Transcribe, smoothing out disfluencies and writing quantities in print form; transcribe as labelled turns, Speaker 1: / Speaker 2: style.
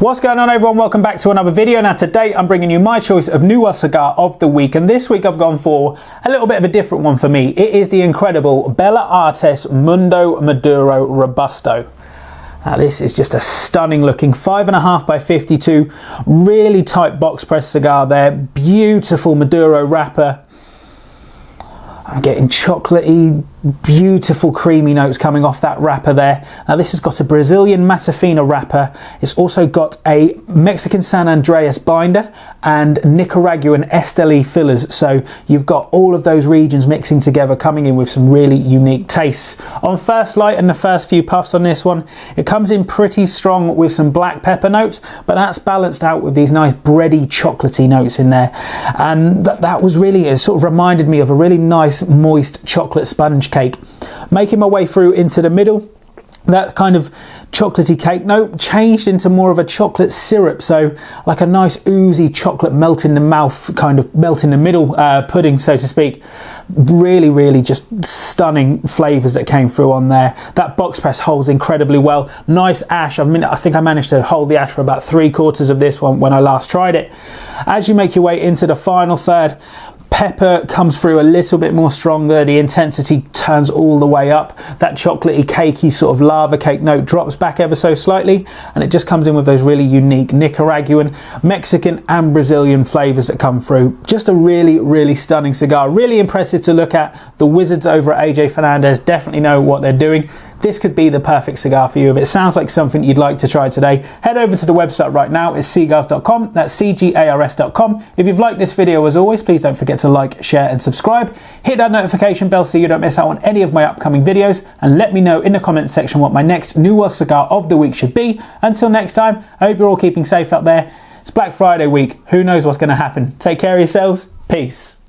Speaker 1: What's going on, everyone? Welcome back to another video. Now today I'm bringing you my choice of new cigar of the week, and this week I've gone for a little bit of a different one for me. It is the incredible Bella Artes Mundo Maduro Robusto. Now this is just a stunning looking 5.5 by 52, really tight box press cigar there, beautiful Maduro wrapper. I'm getting chocolatey, beautiful creamy notes coming off that wrapper there. Now this has got a Brazilian Matafina wrapper. It's also got a Mexican San Andreas binder and Nicaraguan Estelí fillers. So you've got all of those regions mixing together, coming in with some really unique tastes. On first light and the first few puffs on this one, it comes in pretty strong with some black pepper notes, but that's balanced out with these nice bready, chocolatey notes in there. And that was really, it sort of reminded me of a really nice, moist chocolate sponge cake. Making my way through into the middle, that kind of chocolatey cake note changed into more of a chocolate syrup, so like a nice oozy chocolate melt in the mouth, kind of melt in the middle pudding, so to speak. Really just stunning flavors that came through on there. That box press holds incredibly well. Nice ash. I think I managed to hold the ash for about 3/4 of this one when I last tried it. As you make your way into the final third, pepper comes through a little bit more stronger, the intensity turns all the way up, that chocolatey cakey sort of lava cake note drops back ever so slightly, and it just comes in with those really unique Nicaraguan, Mexican and Brazilian flavors that come through. Just a really stunning cigar, really impressive to look at. The wizards over at AJ Fernandez definitely know what they're doing. This could be the perfect cigar for you. If it sounds like something you'd like to try today, head over to the website right now. It's C.Gars.com. That's C-G-A-R-S.com. If you've liked this video, as always, please don't forget to like, share and subscribe. Hit that notification bell so you don't miss out on any of my upcoming videos, and let me know in the comments section what my next new cigar of the week should be. Until next time, I hope you're all keeping safe out there. It's Black Friday week. Who knows what's going to happen? Take care of yourselves. Peace.